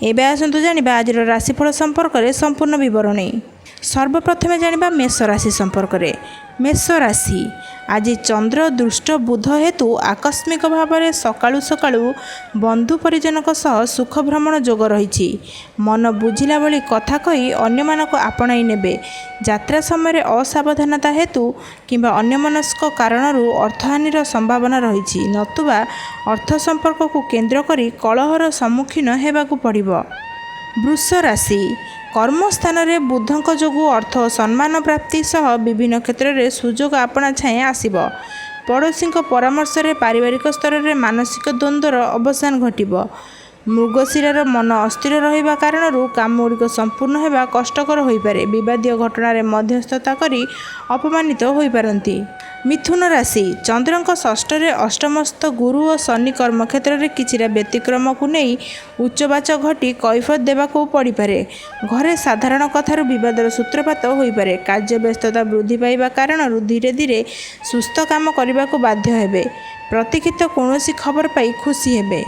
एबे आसंतु जानिबा आजिर राशिफल संपर्क में संपूर्ण विवरणी। सर्वप्रथमे जानिबा मेष राशि संपर्क में। मेष राशि आज चंद्र दृष्ट बुध हेतु आकस्मिक भाव में सकाळु सकाळु बंधु परिजनक सह सुख भ्रमण जोग रही। मन बुझिला भली कथा कही अन्यमानक आपणाई नेबे। यात्रा समय असावधानता हेतु किंबा अन्यमनस्क कारणरू अर्थहानिर संभावना रही, नतुबा अर्थ संपर्क को केंद्र करी कलहर सम्मुखीन हेबाकु पड़िबो। वृष राशि कर्मस्थान में बुधक जोगु अर्थ और सम्मान प्राप्ति सह विभिन्न क्षेत्र में सुजोग आपणा छाएँ आसिब। पड़ोशी परामर्श में पारिवारिक स्तर में मानसिक द्वंद्वर अवसान घटिब। मृगशिरार मन अस्थिर रहिबा कारणरू काम गुड़िक संपूर्ण होगा कष्टकर हो पारे। विवादीय घटना मध्यस्थता करी अपमानित हो पारती। मिथुन राशि चंद्रक षष्ठ अष्टमस्थ गुरु और शनि कर्मक्षेत्र में किछिरा व्यतिक्रम को नहीं उच्चवाच घटी कैफत देवाको पड़ पारे। घरे साधारण कथार विवादर सूत्रपात हो पारे। कार्य व्यस्तता वृद्धि पाइबा कारणरू धीरे धीरे सुस्थ काम करने को बाध्य हेबे। प्रतीक्षित कौनसी खबर पाई खुशी हेबे।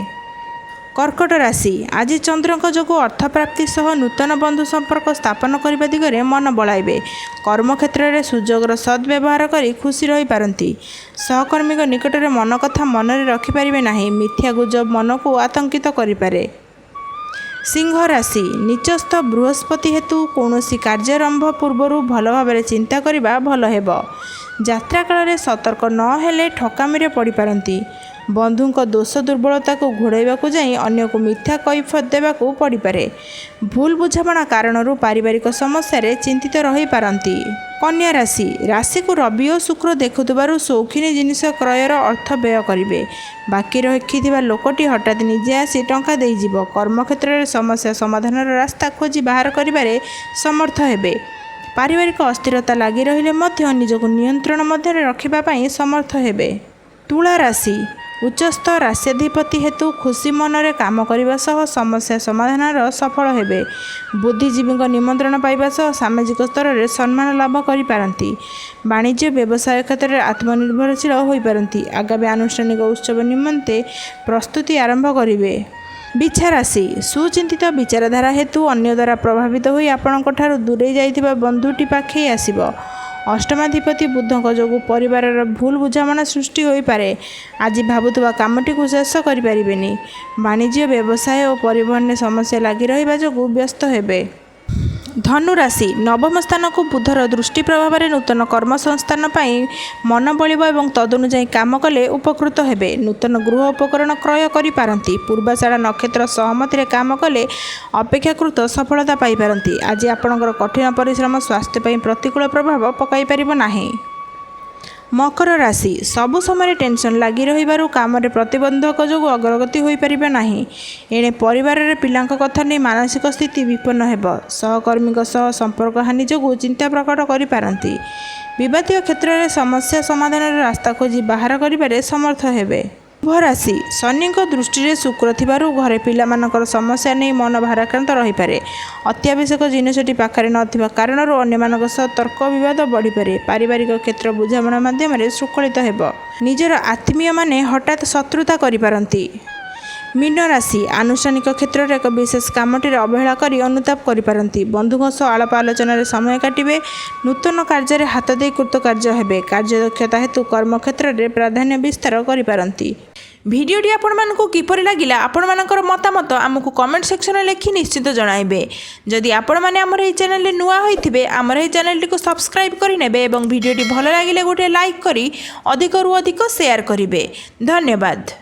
कर्कट राशि आज चंद्रक जोगु अर्थप्राप्ति सह नूतन बंधु संपर्क स्थापन करने दिगरे मन बलाइबे। कर्मक्षेत्र में सुजोगर सद्व्यवहार करी खुशी रही पारती। सहकर्मी निकट में मन कथा मन में रखिपारे ना। मिथ्या गुजब मन को आतंकित करें। सिंह राशि नीचस्थ बृहस्पति हेतु कौनसी कार्यारंभ पूर्व भल भाव चिंता करने भल हेब। यात्रा काल में सतर्क न हेले ठकामी पड़ पारती। बंधुक दोष दुर्बलता को घोड़ाइवाकू जाई अन्य को मिथ्या कैफत देवाकू पड़ पारे। भूल बुझामणा कारणरू पारिवारिक समस्या चिंतित रही पारती। कन्या राशि राशि को रवि और शुक्र देखुथिबारु शौखिनी जिनिस क्रयर अर्थ व्यय करेंगे। बाकी रखिथिबा लोकटी हठात निजे आसी टंका देइजिब। कर्मक्षेत्र में समस्या समाधान रास्ता खोजी बाहर करिबारे समर्थ हेबे। पारिवारिक अस्थिरता लगी रहिले मध्य निजको नियंत्रण मध्य रखिबा पई समर्थ हेबे। तुला राशि उच्चस्थ राष्ट्राधिपति हेतु खुशी मन में काम करने सह समस्या समाधान सफल हेबे। बुद्धिजीवी निमंत्रण पाइबा सह सामाजिक स्तर में सम्मान लाभ करिपारंती। वाणिज्य व्यवसाय क्षेत्र में आत्मनिर्भरशील हो पारती। आगामी आनुष्ठानिक उत्सव निमंते प्रस्तुति आरंभ करिवे। बिछा राशि सुचिंतित विचारधारा हेतु अन्य द्वारा प्रभावित होई आपणक ठारू दूरे जाइथिबा बंधुटी पाखे आसिब। अष्टमाधिपति बुधक जोगु परिवार भूल बुझामणा सृष्टि हो पारे। आज भावुवा कामटी को शेष करें। वाणिज्य व्यवसाय और परिवहन में समस्या लगी रहा जो व्यस्त हेबे। धनु राशि नवम स्थान को बुधर दृष्टि प्रभाव में नूतन कर्म संस्थान पाई मन बलिब और तदनुजाई काम कले उपकृत हेबे। नूतन गृह उपकरण क्रय करि पारंती। पूर्वाषाढ़ा नक्षत्र सहमति काम कले अपेक्षाकृत सफलता पाई पारंती। आज आपणकर कठिन परिश्रम स्वास्थ्य पर प्रतिकूल प्रभाव पकाई पारिबो नाही। मकर राशि सबु समय टेंशन लगी रहिबारु काम रे प्रतिबंधक जो अग्रगति हो पारिबा नाही। एणे परिवार रे पिलांक कथा नहीं मानसिक स्थिति विपन्न हेब। सहकर्मी सह संपर्क हानि जो चिंता प्रकट करि पारंती। विवादीय क्षेत्र में समस्या समाधान रास्ता खोजी बाहर करिबारे समर्थ हेबे। कुंभ राशि शनि दृष्टि शुक्र थिबारु घरे पिलामानकर समस्या नहीं मन भाराक्रांत रही पारे। अत्यावश्यक जिनसटी पाखरे नथिबा कारणरू अन्यमानक सह तर्क विवाद बढ़ी पारे। पारिवारिक क्षेत्र बुझामणा माध्यम शृंखलित हेब। निजर आत्मीय माने हठात शत्रुता करि पारंती। मीन राशि आनुष्ठानिक क्षेत्र में एक विशेष कामटी अवहेला कर अनुताप करिपारंती। बंधुओं सह आलाप आलोचन समय काटिबे। नूतन कार्य हाथ दे कृतकार्य हेबे। कार्यदक्षता हेतु कर्मक्षेत्र में प्राधान्य विस्तार करिपारंती। भिडियोटी आपको किपरि लागिला आपणमानकर मतामत आमको कमेंट सेक्शन में लिखि निश्चित जणाइबे। जदि आपण माने हमर एई चैनल नुआ होइथिबे हमर एई चैनल को सब्सक्राइब करि नेबे एवं भिडियोटी भल लागिले गोटे लाइक करी अधिक रु अधिक शेयर करिवे। धन्यवाद।